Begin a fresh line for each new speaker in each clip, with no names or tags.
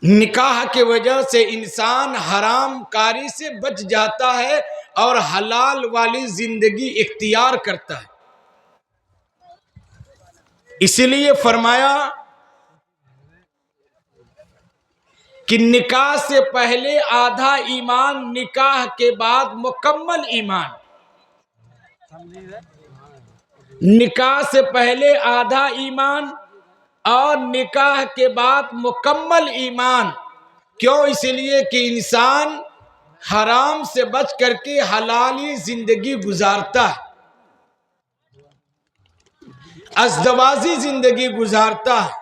نکاح کی وجہ سے انسان حرام کاری سے بچ جاتا ہے اور حلال والی زندگی اختیار کرتا ہے. اسی لیے فرمایا کہ نکاح سے پہلے آدھا ایمان، نکاح کے بعد مکمل ایمان. نکاح سے پہلے آدھا ایمان اور نکاح کے بعد مکمل ایمان. کیوں؟ اس لیے کہ انسان حرام سے بچ کر کے حلالی زندگی گزارتا ہے، ازدواجی زندگی گزارتا ہے،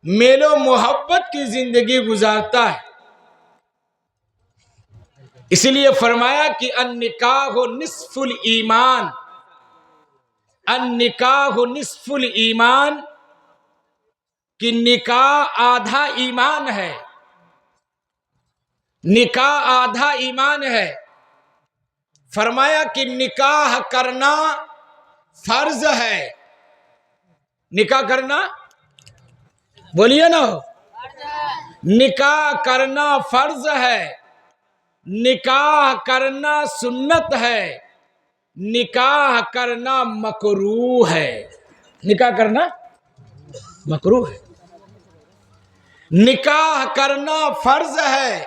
میل و محبت کی زندگی گزارتا ہے. اس لیے فرمایا کہ النکاح نصف الایمان، النکاح نصف الایمان، کہ نکاح آدھا ایمان ہے، نکاح آدھا ایمان ہے. فرمایا کہ نکاح کرنا فرض ہے. نکاح کرنا، بولیے نا، نکاح کرنا فرض ہے، نکاح کرنا سنت ہے، نکاح کرنا مکروہ ہے. نکاح کرنا مکروہ ہے. نکاح کرنا فرض ہے،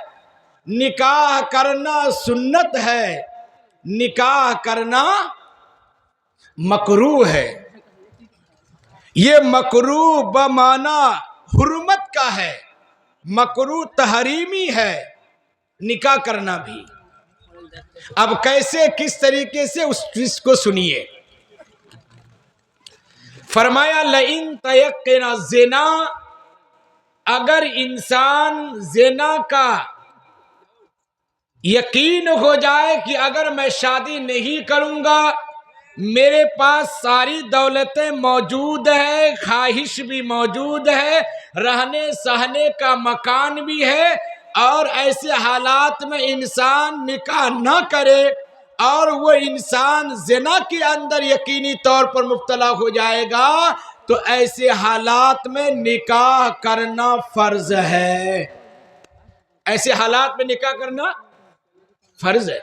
نکاح کرنا سنت ہے، نکاح کرنا مکروہ ہے. یہ مکروہ بمعنی حرمت کا ہے، مکروہ تحریمی ہے نکاح کرنا بھی. اب کیسے، کس طریقے سے، اس چیز کو سنیے. فرمایا لئن تیقن الزنا، اگر انسان زنا کا یقین ہو جائے کہ اگر میں شادی نہیں کروں گا، میرے پاس ساری دولتیں موجود ہے، خواہش بھی موجود ہے، رہنے سہنے کا مکان بھی ہے، اور ایسے حالات میں انسان نکاح نہ کرے اور وہ انسان زنا کے اندر یقینی طور پر مبتلا ہو جائے گا، تو ایسے حالات میں نکاح کرنا فرض ہے. ایسے حالات میں نکاح کرنا فرض ہے.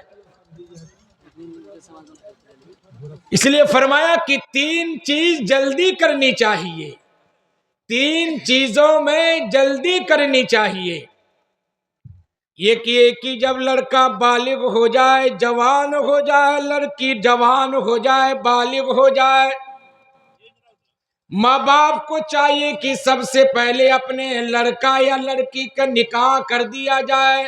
اس لیے فرمایا کہ 3 چیز جلدی کرنی چاہیے، 3 چیزوں میں جلدی کرنی چاہیے. یہ کہ جب لڑکا بالغ ہو جائے، جوان ہو جائے، لڑکی جوان ہو جائے، بالغ ہو جائے، ماں باپ کو چاہیے کہ سب سے پہلے اپنے لڑکا یا لڑکی کا نکاح کر دیا جائے.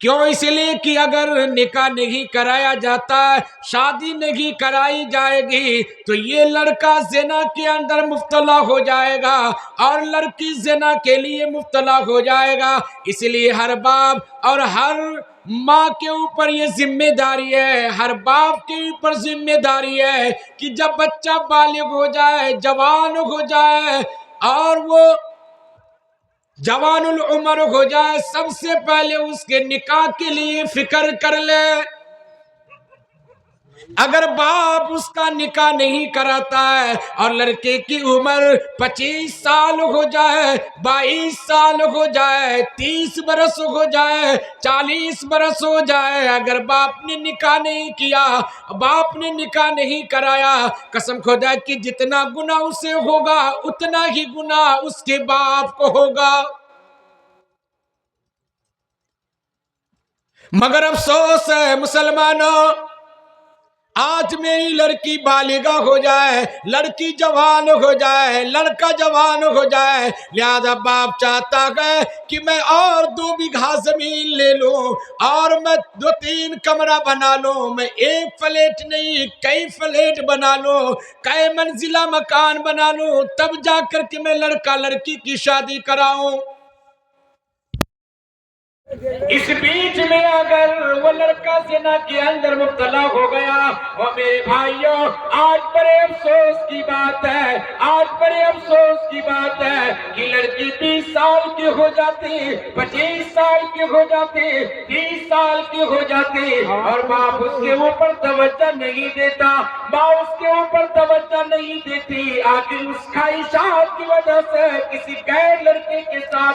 کیوں؟ اس لیے کہ اگر نکاح نہیں کرایا جاتا، شادی نہیں کرائی جائے گی، تو یہ لڑکا زنا کے اندر مبتلا ہو جائے گا اور لڑکی زنا کے لیے مبتلا ہو جائے گا. اس لیے ہر باپ اور ہر ماں کے اوپر یہ ذمہ داری ہے، ہر باپ کے اوپر ذمہ داری ہے کہ جب بچہ بالغ ہو جائے، جوان ہو جائے اور وہ جوان العمر ہو جائے، سب سے پہلے اس کے نکاح کے لیے فکر کر لے. اگر باپ اس کا نکاح نہیں کراتا ہے اور لڑکے کی عمر 25 سال ہو جائے، 22 سال ہو جائے، 30 برس ہو جائے، 40 برس ہو جائے، اگر باپ نے نکاح نہیں کیا، باپ نے نکاح نہیں کرایا، قسم خدا کی جتنا گناہ اسے ہوگا اتنا ہی گناہ اس کے باپ کو ہوگا. مگر افسوس ہے مسلمانوں، آج میری لڑکی بالغہ ہو جائے، لڑکی جوان ہو جائے، لڑکا جوان ہو جائے، لہذا باپ چاہتا ہے کہ میں اور 2 بیگھہ زمین لے لوں اور میں 2-3 کمرہ بنا لوں، میں 1 فلیٹ نہیں کئی فلیٹ بنا لوں، کئی منزلہ مکان بنا لوں، تب جا کر کے میں لڑکا لڑکی کی شادی کراؤں. اس بیچ میں اگر وہ لڑکا زنا کے اندر مبتلا ہو گیا، اور میرے بھائیوں آج بڑے افسوس کی بات ہے، آج بڑے افسوس کی بات ہے کہ لڑکی 20 سال کی ہو جاتی، 25 سال کی ہو جاتی، 30 سال کی ہو جاتی، اور باپ اس کے اوپر توجہ نہیں دیتا، ماں اس کے اوپر توجہ نہیں دیتی. آخر اس خواہشات کی وجہ سے کسی غیر لڑکے کے ساتھ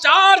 4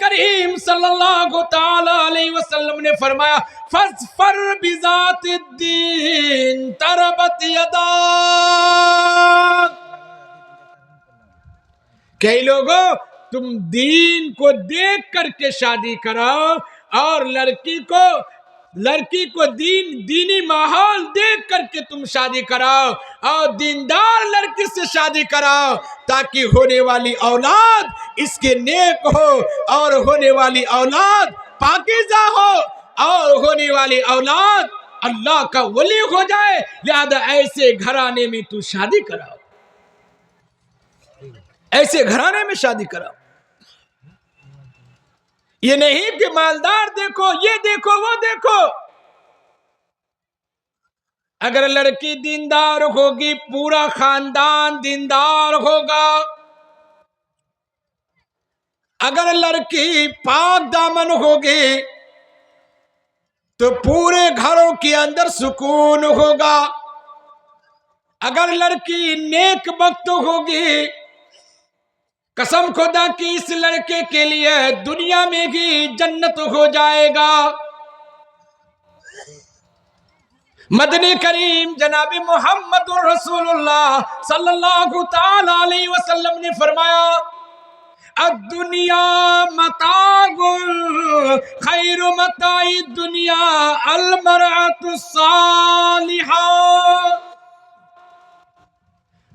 کریم صلی اللہ تعالی علیہ وسلم نے فرمایا فَاظْفَرْ بِذَاتِ الدِّينِ تَرْبَتْ يَدَاكَ. کئی لوگوں تم دین کو دیکھ کر کے شادی کراؤ اور لڑکی کو دینی ماحول دیکھ کر کے تم شادی کراؤ اور دیندار لڑکی سے شادی کراؤ تاکہ ہونے والی اولاد اس کے نیک ہو اور ہونے والی اولاد پاکیزہ ہو اور ہونے والی اولاد اللہ کا ولی ہو جائے. لہذا ایسے گھرانے میں تو شادی کراؤ, ایسے گھرانے میں شادی کراؤ. یہ نہیں کہ مالدار دیکھو, یہ دیکھو, وہ دیکھو. اگر لڑکی دیندار ہوگی پورا خاندان دیندار ہوگا. اگر لڑکی پاک دامن ہوگی تو پورے گھروں کے اندر سکون ہوگا. اگر لڑکی نیک بخت ہوگی قسم خدا کی اس لڑکے کے لیے دنیا میں ہی جنت ہو جائے گا. مدنی کریم جناب محمد رسول اللہ صلی اللہ تعالی علیہ وسلم نے فرمایا الدنیا متاع خیر متاع الدنیا المرأة الصالحہ.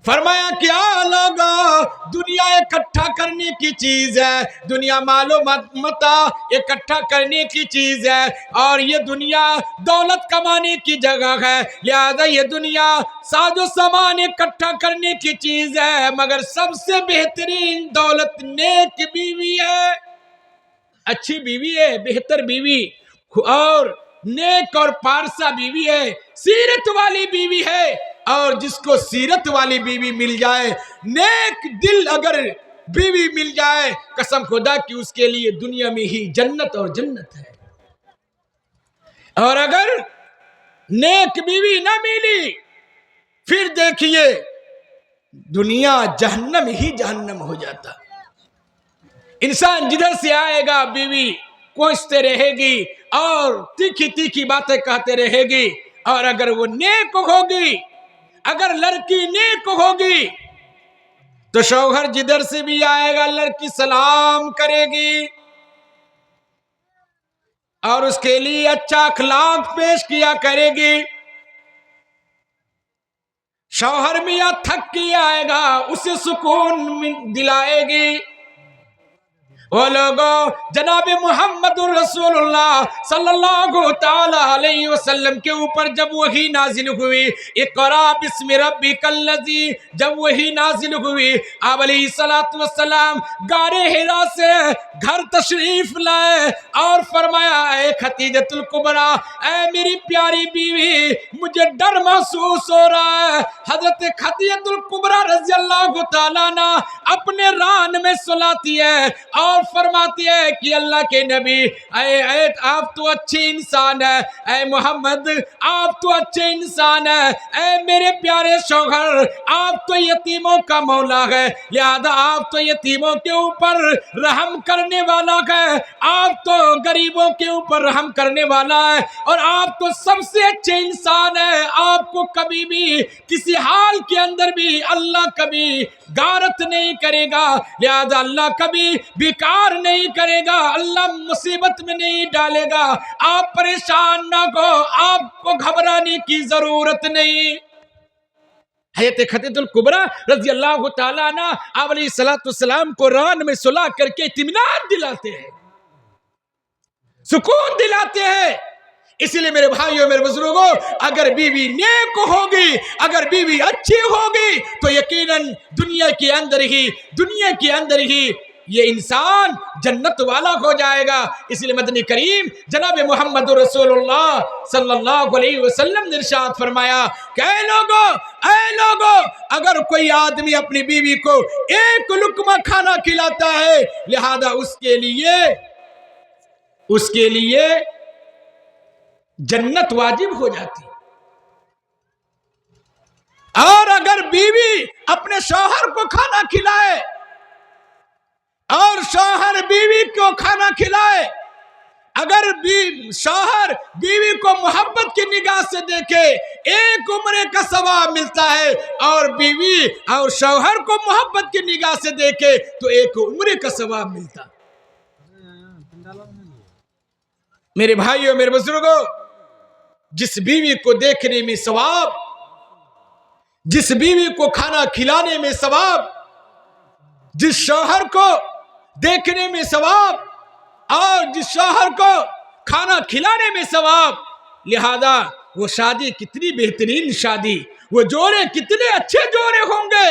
فرمایا کیا لگا دنیا اکٹھا کرنے کی چیز ہے, دنیا مال و متاع اکٹھا کرنے کی چیز ہے اور یہ دنیا دولت کمانے کی جگہ ہے. لہذا یہ دنیا ساز و سامان اکٹھا کرنے کی چیز ہے, مگر سب سے بہترین دولت نیک بیوی ہے, اچھی بیوی ہے, بہتر بیوی اور نیک اور پارسا بیوی ہے, سیرت والی بیوی ہے. اور جس کو سیرت والی بیوی مل جائے, نیک دل اگر بیوی مل جائے, قسم خدا کی اس کے لیے دنیا میں ہی جنت اور جنت ہے. اور اگر نیک بیوی نہ ملی پھر دیکھیے دنیا جہنم ہی جہنم ہو جاتا. انسان جدھر سے آئے گا بیوی کوستے رہے گی اور تیکھی تیکھی باتیں کہتے رہے گی. اور اگر وہ نیک ہوگی, اگر لڑکی نیک ہوگی تو شوہر جدھر سے بھی آئے گا لڑکی سلام کرے گی اور اس کے لیے اچھا اخلاق پیش کیا کرے گی. شوہر میاں تھک کے آئے گا اسے سکون دلائے گی. وہ لوگوں جناب محمد رسول اللہ صلی اللہ تعالی علیہ وسلم کے اوپر جب وحی نازل ہوئی اقرا بسم ربک الذی, جب وحی نازل ہوئی آپ علیہ السلام غار حرا سے گھر تشریف لائے اور فرمایا اے خدیجۃ الکبریٰ, اے میری پیاری بیوی مجھے ڈر محسوس ہو رہا ہے. حضرت خدیجۃ الکبریٰ رضی اللہ تعالیٰ عنہ اپنے ران میں سلاتی ہے اور فرماتی ہے کہ اللہ کے نبی اے آپ تو اچھی انسان ہے, اے محمد آپ تو اچھے انسان ہے, اے میرے پیارے شوہر آپ تو یتیموں کا مولا ہے, لہذا آپ تو یتیموں کے اوپر رحم کرنے والا ہے, آپ تو غریبوں کے اوپر رحم کرنے والا ہے اور آپ تو سب سے اچھے انسان ہے. آپ کو کبھی بھی کسی حال کے اندر بھی اللہ کبھی غارت نہیں کرے گا, لہذا اللہ کبھی بیکار نہیں کرے گا, اللہ مصیبت میں نہیں ڈالے گا. آپ پریشان نہ ہو, آپ کو گھبرانے کی ضرورت نہیں. حضرت خدیجۃ الکبریٰ رضی اللہ تعالیٰ عنہ آپ علیہ السلام کو ران میں سلا کر کے اطمینان دلاتے ہیں, سکون دلاتے ہیں. اس لیے میرے بھائیوں میرے بزرگوں اگر بیوی نیک ہوگی, اگر بیوی اچھی ہوگی تو یقیناً دنیا کے اندر ہی یہ انسان جنت والا ہو جائے گا. اس لیے مدنی کریم جناب محمد رسول اللہ صلی اللہ علیہ وسلم نے ارشاد فرمایا کہ اے لوگوں اگر کوئی آدمی اپنی بیوی کو ایک لقمہ کھانا کھلاتا ہے لہذا اس کے لیے جنت واجب ہو جاتی. اور اگر بیوی اپنے شوہر کو کھانا کھلائے اور شوہر بیوی کو کھانا کھلائے، اگر شوہر بیوی کو محبت کی نگاہ سے دیکھے ایک عمرے کا ثواب ملتا ہے، اور بیوی اور شوہر کو محبت کی نگاہ سے دیکھے تو ایک عمرے کا ثواب ملتا۔ میرے بھائیوں، میرے بزرگوں، جس بیوی کو دیکھنے میں ثواب، جس بیوی کو کھانا کھلانے میں ثواب، جس شوہر کو دیکھنے میں ثواب، اور جس شوہر کو کھانا کھلانے میں ثواب، لہذا وہ شادی کتنی بہترین شادی، وہ جوڑے کتنے اچھے جوڑے ہوں گے،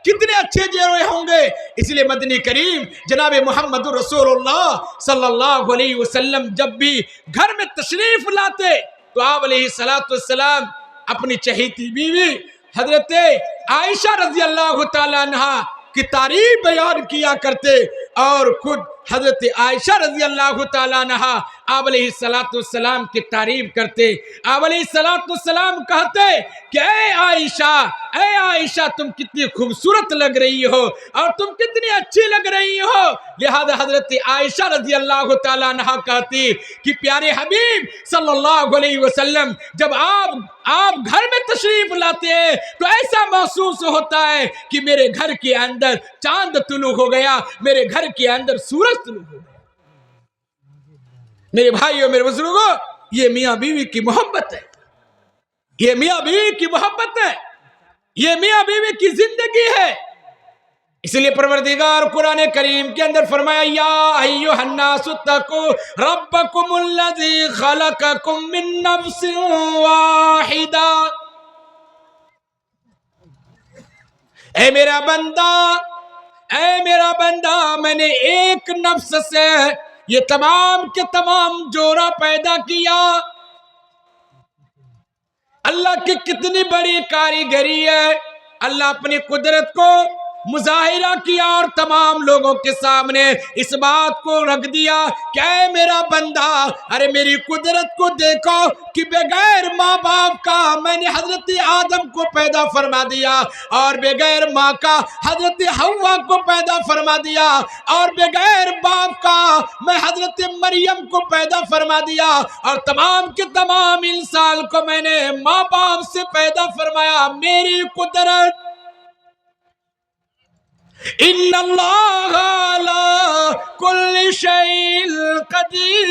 کتنے اچھے جوڑے ہوں گے۔ اس لیے مدنی کریم جناب محمد رسول اللہ صلی اللہ علیہ وسلم جب بھی گھر میں تشریف لاتے تو آپ علیہ السلام اپنی چہیتی بیوی حضرت عائشہ رضی اللہ تعالیٰ عنہا کی تعریف بیان کیا کرتے، اور خود حضرت عائشہ رضی اللہ تعالیٰ عنہا آپ علیہ السلام کی تعریف کرتے۔ آپ علیہ السلام کہتے کہ اے عائشہ تم کتنی خوبصورت لگ رہی ہو اور تم کتنی اچھی لگ رہی ہو۔ لہذا حضرت عائشہ رضی اللہ تعالیٰ عنہا کہتی کہ پیارے حبیب صلی اللہ علیہ وسلم جب آپ گھر میں تشریف لاتے ہیں تو ایسا محسوس ہوتا ہے کہ میرے گھر کے اندر چاند طلوع ہو گیا، میرے گھر کے اندر سورج طلوع ہو گیا۔ میرے بھائیوں، میرے بزرگوں، یہ میاں بیوی کی محبت ہے، یہ میاں بیوی کی محبت ہے، یہ میاں بیوی کی زندگی ہے۔ اس لیے پروردگار قرآن کریم کے اندر فرمایا یا ایھا الناس اتقوا ربکم الذی خلقکم من نفس واحدہ، اے میرا بندہ میں نے ایک نفس سے یہ تمام کے تمام جوڑا پیدا کیا۔ اللہ کی کتنی بڑی کاریگری ہے، اللہ اپنی قدرت کو مظاہرہ کیا اور تمام لوگوں کے سامنے اس بات کو رکھ دیا کہ اے میرا بندہ، ارے میری قدرت کو دیکھو کہ بغیر ماں باپ کا میں نے حضرت آدم کو پیدا فرما دیا، اور بغیر ماں کا حضرت حوا کو پیدا فرما دیا، اور بغیر باپ کا میں حضرت مریم کو پیدا فرما دیا، اور تمام کے تمام انسان کو میں نے ماں باپ سے پیدا فرمایا۔ میری قدرت ان اللہ علی کل شیء قدیر۔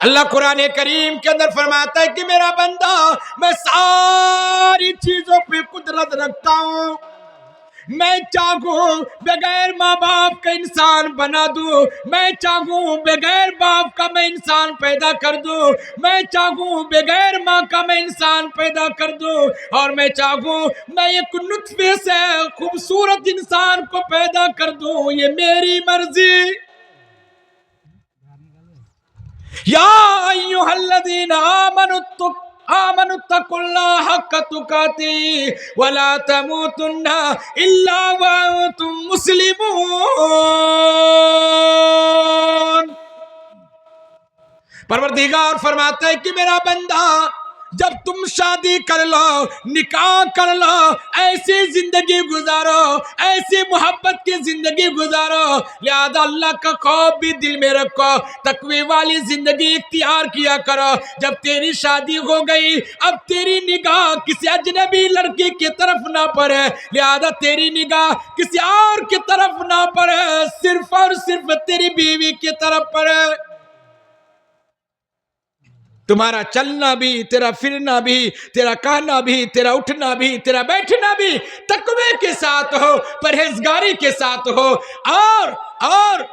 اللہ قرآن کریم کے اندر فرماتا ہے کہ میرا بندہ میں ساری چیزوں پہ قدرت رکھتا ہوں، میں چاہوں بغیر ماں باپ کا انسان بنا دوں، میں چاہوں بغیر باپ کا میں انسان پیدا کر دوں، میں چاہوں بغیر ماں کا میں انسان پیدا کر دوں، اور میں چاہوں میں ایک نطفے سے خوبصورت انسان کو پیدا کر دوں، یہ میری مرضی۔ یا ایھا الذین آمنوا اتقوا اللہ حق تقاته ولا تموتن الا وانتم مسلمون۔ پروردگار فرماتا ہے کہ میرا بندہ جب تم شادی کر لو، نکاح کر لو، ایسی زندگی گزارو، ایسی محبت کی زندگی گزارو، لہذا اللہ کا خوف بھی دل میں رکھو، تقوی والی زندگی اختیار کیا کرو۔ جب تیری شادی ہو گئی، اب تیری نگاہ کسی اجنبی لڑکی کی طرف نہ پڑے، لہذا تیری نگاہ کسی اور کی طرف نہ پڑے، صرف اور صرف تیری بیوی کی طرف پڑے۔ تمہارا چلنا بھی، تیرا پھرنا بھی، تیرا کہنا بھی، تیرا اٹھنا بھی، تیرا بیٹھنا بھی تقوی کے ساتھ ہو، پرہیزگاری کے ساتھ ہو، اور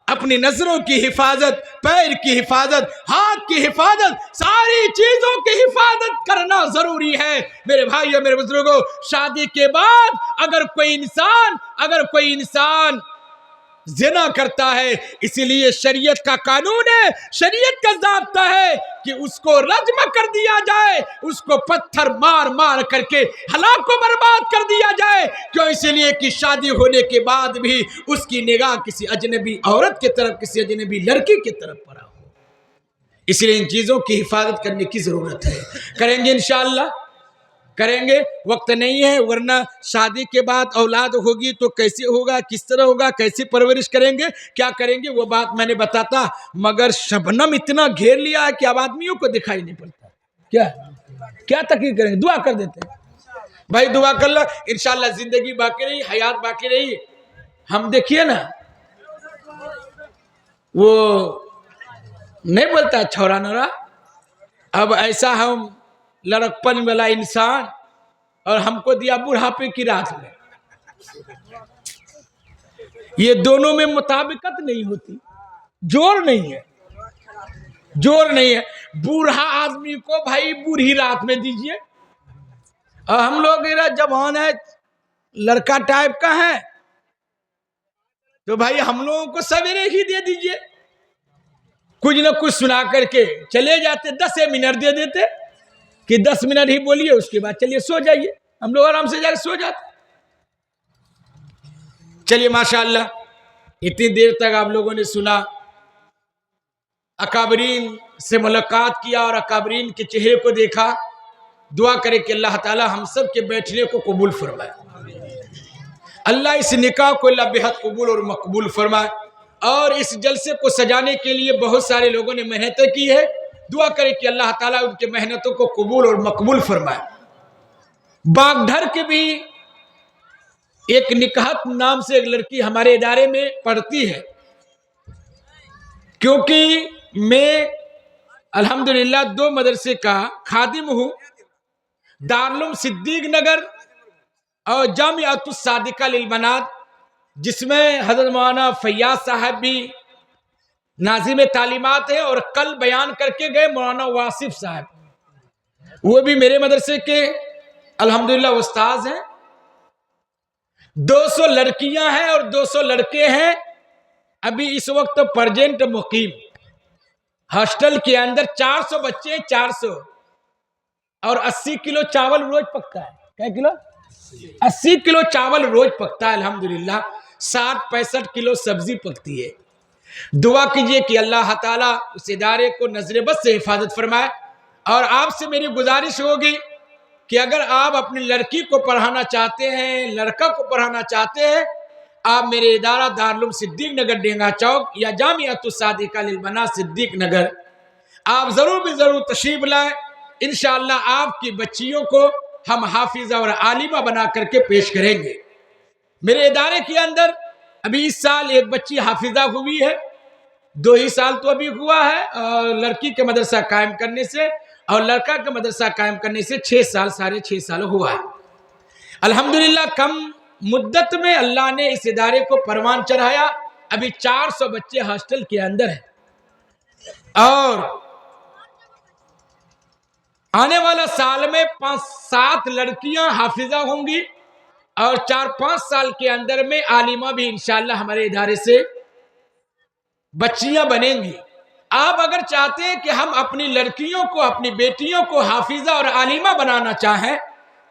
اپنی نظروں کی حفاظت، پیر کی حفاظت، ہاتھ کی حفاظت، ساری چیزوں کی حفاظت کرنا ضروری ہے۔ میرے بھائیو، میرے بزرگوں، شادی کے بعد اگر کوئی انسان زنا کرتا ہے، اسی لیے شریعت کا قانون ہے، شریعت کا ضابطہ ہے کہ اس کو رجم کر دیا جائے، اس کو پتھر مار مار کر کے ہلاک و برباد کر دیا جائے۔ کیوں؟ اسی لیے کہ شادی ہونے کے بعد بھی اس کی نگاہ کسی اجنبی عورت کی طرف، کسی اجنبی لڑکی کی طرف پڑا ہو۔ اس لیے ان چیزوں کی حفاظت کرنے کی ضرورت ہے۔ کریں گے انشاءاللہ؟ کریں گے، وقت نہیں ہے، ورنہ شادی کے بعد اولاد ہوگی تو کیسے ہوگا، کس طرح ہوگا، کیسے پرورش کریں گے، کیا کریں گے، وہ بات میں نے بتاتا، مگر شبنم اتنا گھیر لیا ہے کہ اب آدمیوں کو دکھائی نہیں پڑتا، کیا تقریر کریں گے، دعا کر دیتے ہیں بھائی، دعا کر لو، انشاءاللہ زندگی باقی رہی، حیات باقی رہی، ہم دیکھیے نا، وہ نہیں بولتا چھوڑا نورا، اب ایسا ہم لڑکپن والا انسان اور ہم کو دیا بڑھاپے کی رات میں، یہ دونوں میں مطابقت نہیں ہوتی، جوڑ نہیں ہے، جوڑ نہیں ہے، بوڑھا آدمی کو بھائی بوڑھی رات میں دیجئے، اور ہم لوگ جوان ہے، لڑکا ٹائپ کا ہے، تو بھائی ہم لوگوں کو سویرے ہی دے دیجئے، کچھ نہ کچھ سنا کر کے چلے جاتے، 10 منٹ دے دیتے کہ 10 منٹ ہی بولیے، اس کے بعد چلیے سو جائیے، ہم لوگ آرام سے جا کے سو جاتے۔ چلیے ماشاءاللہ، اتنی دیر تک آپ لوگوں نے سنا، اکابرین سے ملاقات کیا اور اکابرین کے چہرے کو دیکھا، دعا کرے کہ اللہ تعالی ہم سب کے بیٹھنے کو قبول فرمائے، اللہ اس نکاح کو اللہ بہت قبول اور مقبول فرمائے، اور اس جلسے کو سجانے کے لیے بہت سارے لوگوں نے محنتیں کی ہے، دعا کرے کہ اللہ تعالیٰ ان کے محنتوں کو قبول اور مقبول فرمائے۔ باغدھر کے بھی ایک نکہت نام سے ایک لڑکی ہمارے ادارے میں پڑھتی ہے، کیونکہ میں الحمدللہ 2 مدرسے کا خادم ہوں، دارالعلوم صدیق نگر اور جامعۃ الصادقہ للبنات، جس میں حضرت مولانا فیاض صاحب بھی ناظم تعلیمات ہیں، اور کل بیان کر کے گئے مولانا واصف صاحب، وہ بھی میرے مدرسے کے الحمدللہ استاذ ہیں۔ 200 لڑکیاں ہیں اور 200 لڑکے ہیں، ابھی اس وقت پرجنٹ مقیم ہاسٹل کے اندر 400 بچے ہیں، 400، اور 80 کلو چاول روز پکتا ہے، کیا کلو؟ 80 کلو چاول روز پکتا ہے الحمدللہ، 60-65 کلو سبزی پکتی ہے۔ دعا کیجئے کہ اللہ تعالیٰ اس ادارے کو نظر بد سے حفاظت فرمائے، اور آپ سے میری گزارش ہوگی کہ اگر آپ اپنی لڑکی کو پڑھانا چاہتے ہیں، لڑکا کو پڑھانا چاہتے ہیں، آپ میرے ادارہ دارالعلوم صدیق نگر ڈینگا چوک یا جامعۃ الصادقہ للبنات صدیق نگر آپ ضرور بھی ضرور تشریف لائیں، انشاءاللہ آپ کی بچیوں کو ہم حافظہ اور عالمہ بنا کر کے پیش کریں گے۔ میرے ادارے کے اندر ابھی اس سال ایک بچی حافظہ ہوئی ہے، 2 ہی سال تو ابھی ہوا ہے، اور لڑکی کے مدرسہ قائم کرنے سے اور لڑکا کے مدرسہ قائم کرنے سے 6 سال 6.5 سال ہوا ہے۔ الحمدللہ کم مدت میں اللہ نے اس ادارے کو پروان چڑھایا، ابھی 400 بچے ہاسٹل کے اندر ہیں، اور آنے والا سال میں 5-7 لڑکیاں حافظہ ہوں گی، اور 4-5 سال کے اندر میں عالمہ بھی انشاءاللہ ہمارے ادارے سے بچیاں بنیں گی۔ آپ اگر چاہتے ہیں کہ ہم اپنی لڑکیوں کو، اپنی بیٹیوں کو حافظہ اور عالمہ بنانا چاہیں،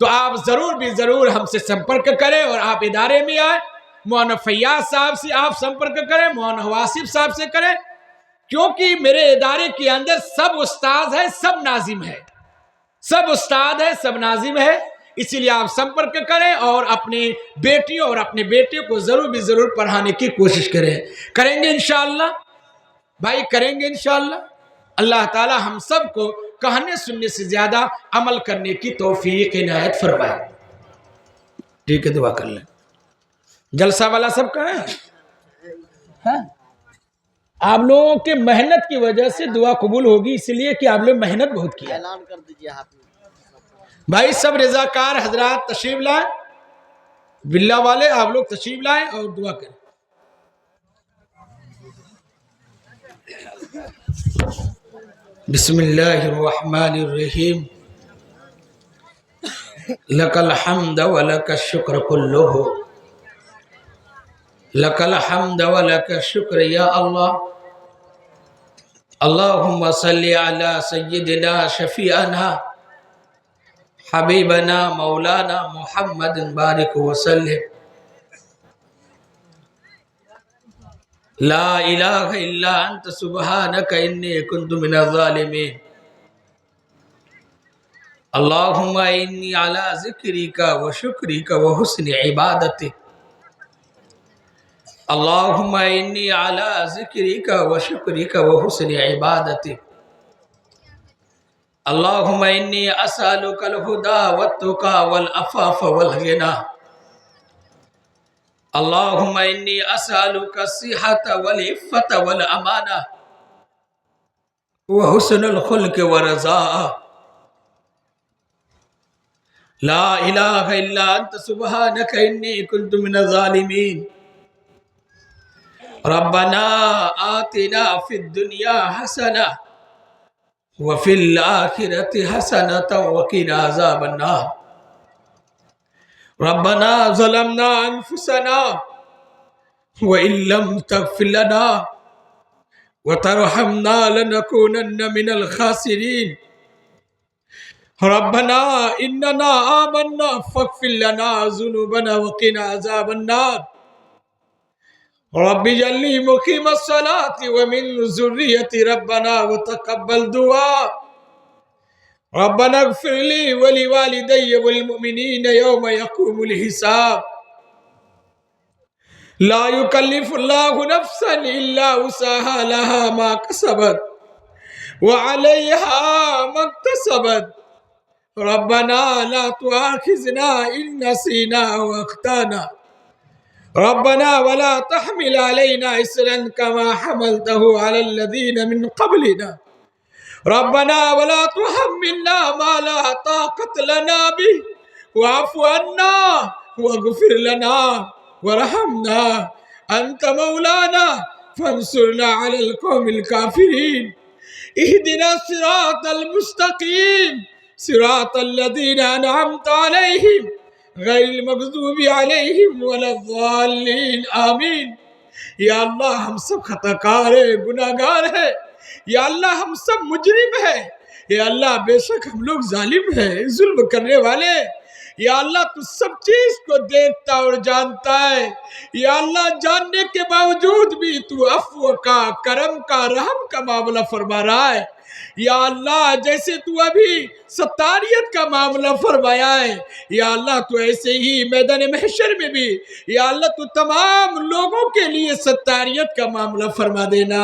تو آپ ضرور بھی ضرور ہم سے سمپرک کریں، اور آپ ادارے میں آئیں، مولانا فیاض صاحب سے آپ سمپرک کریں، مولانا واصف صاحب سے کریں، کیونکہ میرے ادارے کے اندر سب استاذ ہیں، سب ناظم ہیں، سب استاد ہے، سب ناظم ہے، اسی لیے آپ سمپرک کریں اور اپنی بیٹیوں اور اپنے بیٹے کو ضرور بھی ضرور پڑھانے کی کوشش کریں گے انشاءاللہ بھائی، کریں گے انشاءاللہ۔ اللہ تعالی ہم سب کو کہنے سننے سے زیادہ عمل کرنے کی توفیق عنایت فرمائے۔ ٹھیک ہے، دعا کر لیں۔ جلسہ والا سب کہاں ہے؟ آپ لوگوں کے محنت کی وجہ سے دعا قبول ہوگی، اس لیے کہ آپ لوگ محنت بہت کیا۔ اعلان کر دیجئے بھائی، سب رضاکار حضرات تشریف لائیں، باللہ والے آپ لوگ تشریف لائیں اور دعا کریں۔ بسم اللہ الرحمن الرحیم، لک الحمد ولک الشکر کلہ، لک الحمد ولک الشکر یا اللہ، اللہم صلی علی سیدنا شفیعنا حبیبنا مولانا محمد بارک وسلم، لا الہ الا انت سبحانک انی کنت من الظالمین، اللہم انی علی ذکرک و شکرک و حسن عبادتک اللہم انی علی ذکرک و شکرک و حسن عبادتک اللہم انی اسألک الہدی والتقی والعفاف والغنی اللہم انی اسألک الصحۃ والعفۃ والامانہ وحسن الخلق ورضاء لا الہ الا انت سبحانک انی کنت من الظالمین ربنا آتنا فی الدنیا حسنہ وفی الآخرۃ حسنۃ وقنا عذاب النار ربنا ظلمنا انفسنا وإن لم تغفر لنا وترحمنا لنكونن من الخاسرين ربنا إننا آمنا فاغفر لنا ذنوبنا وقنا عذاب النار رب اجعلني مقيم الصلاة ومن ذريتي ربنا وتقبل دعاء ربنا اغفر لي ولوالدي والمؤمنين يوم يقوم الحساب لا يكلف الله نفسا إلا وسعها لها ما كسبت وعليها ما اكتسبت ربنا لا تؤاخذنا إن نسينا أو أخطأنا ربنا ولا تحمل علينا إصرا كما حملته على الذين من قبلنا ربنا ولا تحملنا ما لا طاقة لنا به واعف عنا واغفر لنا ورحمنا أنت مولانا فانصرنا على القوم الكافرين اهدنا الصراط المستقيم صراط الذين أنعمت عليهم غیر المغضوب علیہم ولا الضالین آمین یا اللہ ہم سب خطا کار ہیں گناہگار ہیں یا اللہ ہم سب مجرم ہیں یا اللہ بے شک ہم لوگ ظالم ہیں ظلم کرنے والے یا اللہ تو سب چیز کو دیکھتا اور جانتا ہے یا اللہ جاننے کے باوجود بھی تو عفو کا کرم کا رحم کا معاملہ فرما رہا ہے یا اللہ جیسے تو ابھی ستاریت کا معاملہ فرمایا ہے یا اللہ تو ایسے ہی میدان محشر میں بھی یا اللہ تو تمام لوگوں کے لیے ستاریت کا معاملہ فرما دینا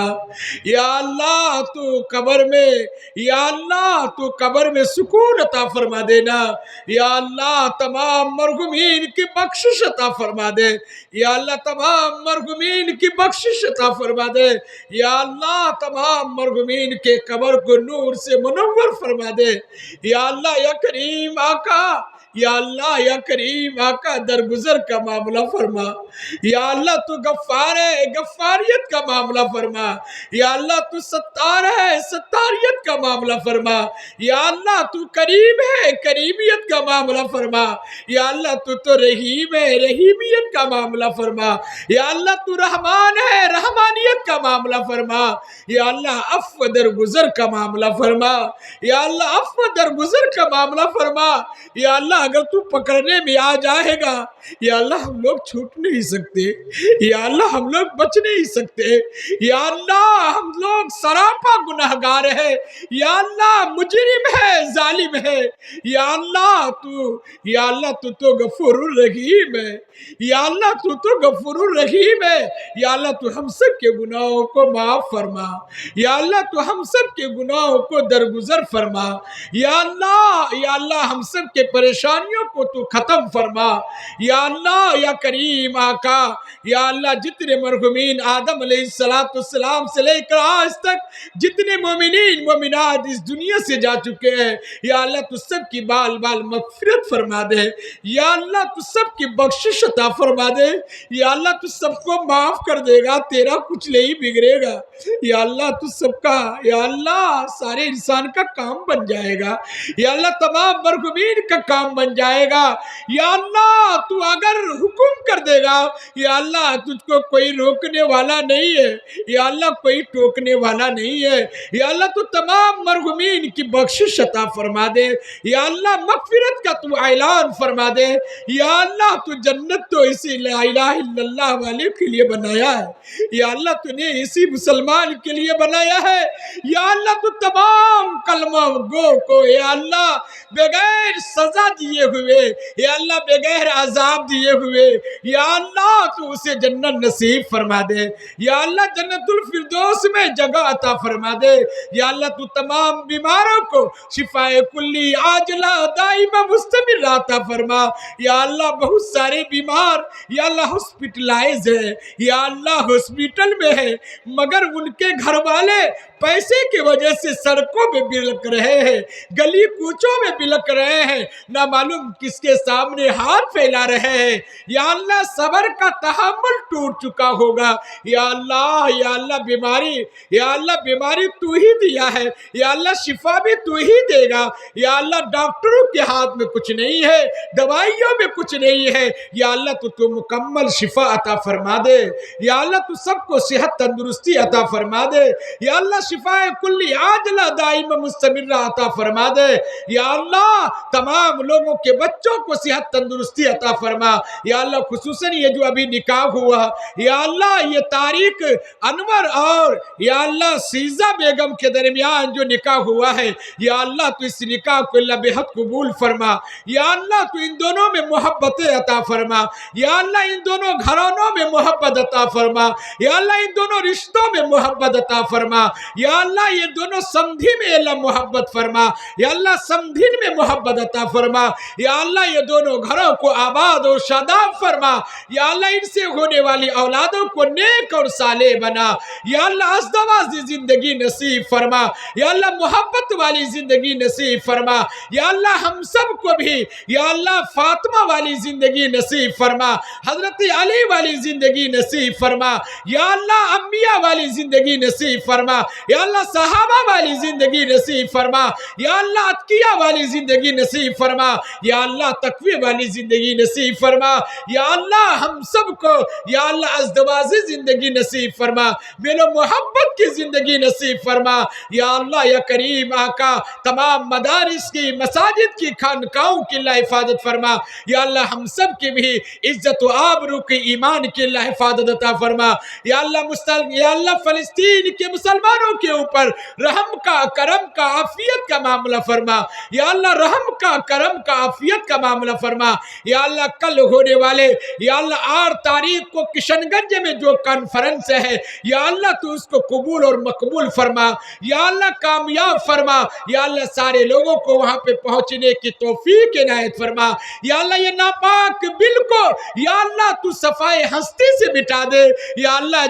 یا اللہ تو قبر میں یا اللہ تو قبر میں سکون عطا فرما دینا یا اللہ تمام مرحومین کی بخشش عطا فرما دے یا اللہ تمام مرحومین کی بخشش عطا فرما دے یا اللہ تمام مرحومین کے قبر کو نور سے منور فرما دے یا اللہ یا کریم آقا یا اللہ یا کریم آقا درگزر کا معاملہ فرما یا اللہ تو غفار ہے غفاریت کا معاملہ فرما یا اللہ تو ستار ہے ستاریت کا معاملہ فرما یا اللہ تو کریم ہے کریمیت کا معاملہ فرما یا اللہ تو رحیم ہے رحیمیت کا معاملہ فرما یا اللہ تو رحمان ہے رحمانیت کا معاملہ فرما یا اللہ عفو درگزر کا معاملہ فرما یا اللہ عفو درگزر کا معاملہ فرما یا اللہ اگر تو پکڑنے میں آ جائے گا یا اللہ ہم لوگ چھوٹ نہیں سکتے یا اللہ ہم لوگ بچ نہیں سکتے یا اللہ ہم لوگ سراپا گناہگار ہے یا اللہ مجرم ہے ظالم ہے یا اللہ تو غفور الرحیم ہے یا اللہ تو غفور الرحیم ہے یا اللہ تو ہم سب کے گناہوں کو معاف فرما یا اللہ تو ہم سب کے گناہوں کو درگزر فرما یا اللہ ہم سب کے پریشانیوں کو تو ختم فرما یا اللہ یا کریم آقا یا اللہ جتنے مرحومین آدم علیہ السلام سے لے کر آج تک جتنے مومنین مومنات اس دنیا سے جا چکے ہیں یا اللہ تو سب کی بال بال مغفرت فرما دے یا اللہ تو سب کی بخشش عطا فرما دے یا اللہ تو سب کو معاف کر دے گا تیرا کچھ نہیں بگڑے گا یا اللہ تو سب کا یا اللہ سارے انسان کا کام بن جائے گا یا اللہ تمام مرحومین کا کام بن جائے گا۔ یا اللہ تو اگر حکم کر دے گا، یا اللہ تجھ کو کوئی روکنے والا نہیں ہے، یا اللہ کوئی ٹوکنے والا نہیں ہے۔ یا اللہ تو تمام مرحومین کی بخشش عطا فرما دے، یا اللہ مغفرت کا تو اعلان فرما دے۔ یا اللہ تو جنت تو اسی لا الہ الا اللہ والے کے لیے بنایا ہے، یا اللہ تو نے اسی مسلمان کے لیے بنایا ہے۔ یا اللہ تو تمام کلمہ گو کو یا اللہ بغیر سزا دیے ہوئے، یا اللہ بغیر عذاب دیے ہوئے، یا اللہ تو اسے جنت نصیب فرما دے، یا اللہ جنت الفردوس میں جگہ عطا فرما دے۔ یا اللہ تو تمام بیماروں کو شفاء کلی عاجلہ دائمہ مستمر عطا فرما۔ یا اللہ بہت سارے بیمار یا اللہ ہاسپٹلائز ہے، یا اللہ ہاسپٹل میں ہے، مگر ان کے گھر والے پیسے کی وجہ سے سڑکوں میں بلک رہے ہیں، گلی کوچوں میں بلک رہے ہیں، نہ معلوم کس کے سامنے ہاتھ پھیلا رہے ہیں۔ یا اللہ صبر کا تحمل ٹوٹ چکا ہوگا، یا اللہ بیماری، یا اللہ بیماری تو ہی دیا ہے، یا اللہ شفا بھی تو ہی دے گا۔ یا اللہ ڈاکٹروں کے ہاتھ میں کچھ نہیں ہے، دوائیوں میں کچھ نہیں ہے، یا اللہ تو مکمل شفا عطا فرما دے۔ یا اللہ تو سب کو صحت تندرستی عطا فرما دے، یا اللہ شفاء کلی عاجلہ دائمہ مستمرہ عطا فرما دے۔ یا اللہ تمام لوگوں کے بچوں کو صحت تندرستی عطا فرما۔ یا اللہ خصوصاً یہ جو ابھی نکاح ہوا، یا اللہ یہ طارق انور اور یا اللہ سیزہ بیگم کے درمیان جو نکاح ہوا ہے، یا اللہ تو اس نکاح کو اللہ بہت قبول فرما۔ یا اللہ تو ان دونوں میں محبت عطا فرما، یا اللہ ان دونوں گھرانوں میں محبت عطا فرما، یا اللہ ان دونوں رشتوں میں محبت عطا فرما۔ یا اللہ یہ دونوں سمدھی میں اللہ محبت فرما، یا اللہ سمدھن میں محبت عطا فرما۔ یا اللہ یہ دونوں گھروں کو آباد اور شاداب فرما، یا اللہ ان سے ہونے والی اولادوں کو نیک اور صالح بنا۔ یا اللہ ازدواجی زندگی نصیب فرما، یا اللہ محبت والی زندگی نصیب فرما۔ یا اللہ ہم سب کو بھی یا اللہ فاطمہ والی زندگی نصیب فرما، حضرت علی والی زندگی نصیب فرما، یا اللہ انبیاء والی زندگی نصیب فرما، یا اللہ صحابہ والی زندگی نصیب فرما، یا اللہ اتقیاء والی زندگی نصیب فرما، یا اللہ تقوی والی زندگی نصیب فرما۔ یا اللہ ہم سب کو یا اللہ ازدواجی زندگی نصیب فرما، میل و محبت کی زندگی نصیب فرما۔ یا اللہ یا کریم آقا تمام مدارس کی، مساجد کی، خانقاہوں کی اللہ حفاظت فرما۔ یا اللہ ہم سب کی بھی عزت و آبرو کی، ایمان کی اللہ حفاظت عطا فرما۔ یا اللہ فلسطین کے مسلمانوں کے اوپر رحم کا، کرم کا، عافیت کا معاملہ فرما۔ یا اللہ رحم کا، کرم کا، عافیت کا معاملہ فرما۔ یا اللہ کل ہونے والے یا اللہ 8 تاریخ کو کشن گنج میں جو کانفرنس ہے، یا اللہ تو اس کو قبول اور مقبول فرما، یا اللہ کامیاب فرما۔ یا اللہ سارے لوگوں کو وہاں پہ پہنچنے کی توفیق عنایت فرما۔ یا اللہ یہ ناپاک بل کو یا اللہ تو صفائے ہستی سے مٹا دے۔ یا اللہ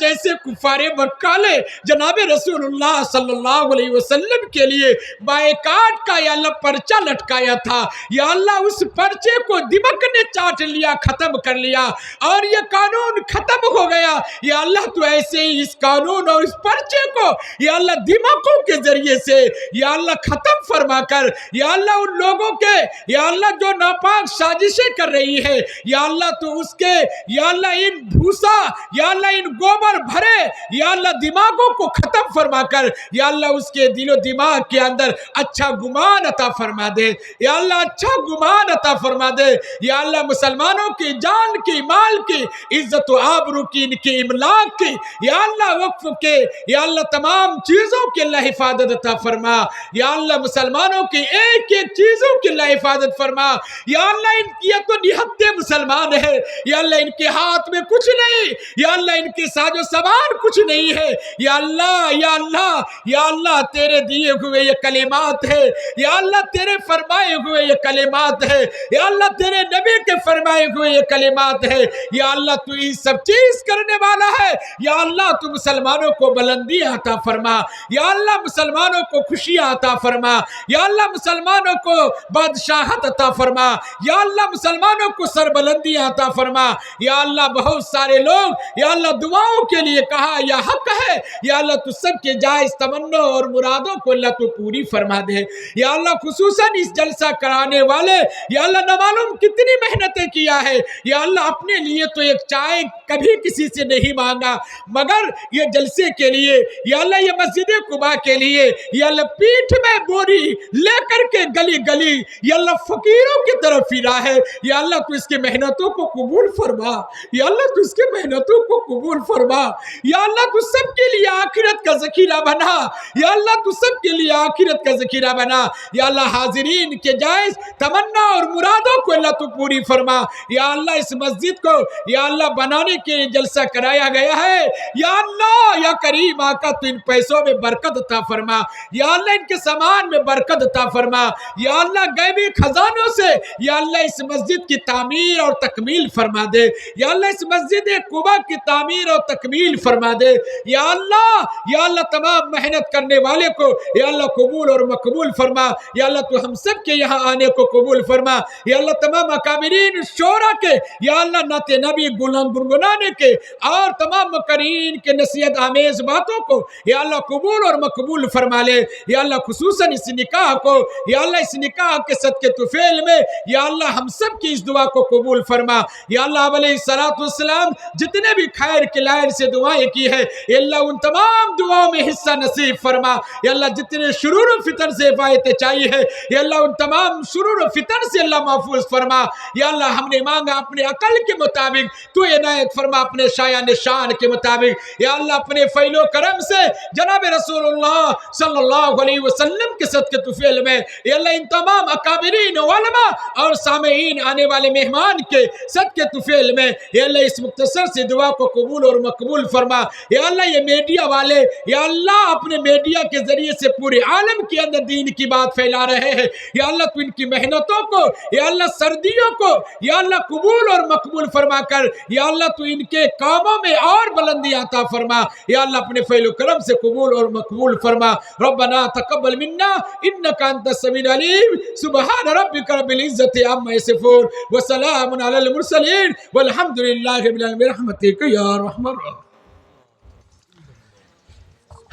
جیسے کفار مکہ نے جناب رسول اللہ صلی اللہ علیہ وسلم کے لیے بائیکاٹ کا یا اللہ پرچہ لٹکایا تھا، یا اللہ اس پرچے کو دمک نے چاٹ لیا، ختم کر لیا اور یہ قانون ختم ہو گیا۔ یا اللہ تو ایسے ہی اس قانون اور اس پرچے کو یا اللہ دماغوں کے ذریعے سے یا اللہ ختم فرما کر، یا اللہ ان لوگوں کے یا اللہ جو ناپاک سازشیں کر رہی ہے، یا اللہ تو اس کے یا اللہ ان بھوسا یا اللہ ان گوبر بھرے یا اللہ دماغوں کو ختم فرما کر، یا اللہ اس کے دل و دماغ کے اندر اچھا گمان عطا فرما دے۔ یا اللہ اچھا گمان عطا فرما دے۔ یا اللہ مسلمانوں کی جان کی، مال کی، عزت و آبرو کی، ان کی املاک کی یا اللہ وقف کے یا اللہ تمام چیزوں کی اللہ حفاظت عطا فرما۔ یا اللہ مسلمانوں کی ایک ایک چیزوں کی اللہ حفاظت فرما۔ یا اللہ یہ تو نہتے مسلمان ہے، یا اللہ ان کے ہاتھ میں کچھ نہیں، یا اللہ ان کے ساز و سامان کچھ نہیں ہے۔ یا اللہ یا اللہ یا اللہ تیرے دیے ہوئے یہ کلمات ہے، یا اللہ تیرے فرمائے ہوئے یہ کلمات ہے، یا اللہ تیرے نبی کے فرمائے ہوئے یہ کلمات ہے۔ یا اللہ تو یہ سب چیز کرنے والا ہے۔ یا اللہ تو مسلمانوں کو بلندی عطا فرما، یا اللہ مسلمانوں کو خوشیاں عطا فرما، یا اللہ مسلمانوں کو بادشاہت عطا فرما، یا اللہ مسلمانوں کو سربلندی عطا فرما۔ یا اللہ بہت سارے لوگ یا اللہ دعاؤں کے لیے کہا یا حق ہے، یا اللہ تو سب کے جائز تمنا اور مرادوں کو اللہ تو پوری فرما دے۔ یا اللہ خصوصاً خصوصاً اس جلسہ کرانے والے یا اللہ نہ معلوم کتنی محنتیں کیا ہے یا اللہ، اپنے لیے تو ایک چائے کبھی کسی سے نہیں مانگا، مگر یہ جلسے کے لیے یا اللہ، یہ مسجد قباء کے لیے یا اللہ پیٹھ میں بوری لے کر کے گلی گلی یا اللہ فقیروں کی طرف پھرا ہے یا اللہ، تو اس کی محنتوں کو قبول فرما یا اللہ، تو اس کی محنتوں کو قبول فرما یا اللہ، تو سب کے لیے آخرت کا ذخیرہ بنا یا اللہ، تو سب کے لیے آخرت کا ذخیرہ بنا یا اللہ، حاضرین کے جائز تمنا اور مرادوں کو اللہ تو پوری فرما یا اللہ، اس مسجد کو یا اللہ بنانے کے لیے جلسہ کرایا گیا ہے یا اللہ، یا کریم آقا تو ان پیسوں میں برکت عطا فرما یا اللہ، ان کے سامان میں برکت عطا فرما یا اللہ، غیبی خزانوں سے یا اللہ اس مسجد کی تعمیر اور تکمیل فرما دے یا اللہ، اس مسجد قباء کی تعمیر اور تکمیل فرما دے یا اللہ، تمام محنت کرنے والے کو یا اللہ قبول اور مقبول فرما یا اللہ، تو ہم سب کے یہاں آنے کو قبول فرما یا اللہ، تمام اکابرین شورا کے یا اللہ نعت نبی گنگنانے کے اور تمام مقررین کے نصیحت آمیز باتوں کو یا اللہ قبول اور مقبول فرما لے یا اللہ، خصوصاً اس نکاح کو یا اللہ، اس نکاح کے صدقے طفیل میں یا اللہ ہم سب کی اس دعا کو قبول فرما یا اللہ، علیہ السلام جتنے بھی خیر کے لائن سے دعائیں کی ہے یا اللہ، ان تمام دعاؤں میں حصہ نصیب فرما یا اللہ، جتنے شرور و فتن سے حفاظت چاہیے ہے یا اللہ، ان تمام شرور و فتن سے اللہ محفوظ فرما یا اللہ، ہم نے مانگا اپنے عقل کے مطابق، تو عنایت فرما اپنے شایان شان کے مطابق یا اللہ، اپنے فضل و کرم سے جناب رسول اللہ صلی اللہ علیہ وسلم کے صدقے طفیل میں یا اللہ، ان تمام اکابرین علماء اور سامعین آنے والے مہمان کے صدقے طفیل میں یا اللہ، اس مختصر سے دعا کو قبول اور مقبول فرما یا اللہ، یہ میڈیا والے یا اللہ اپنے میڈیا کے ذریعے سے پورے عالم کے اندر دین کی بات پھیلا رہے ہیں یا اللہ، تو ان کی محنتوں کو یا اللہ، سردیوں کو یا اللہ قبول اور مقبول فرما کر یا اللہ، تو ان کے کاموں میں اور بلندی عطا فرما یا اللہ، اپنے فضل و کرم سے قبول اور مقبول فرما ربنا تقبل منا انک انت السمیع العلیم سبحان ربک رب العزت عما یصفون وسلام علی المرسلین والحمد للہ رب العالمین برحمتک یا ارحم الراحمین۔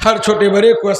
ہر چھوٹے بڑے کو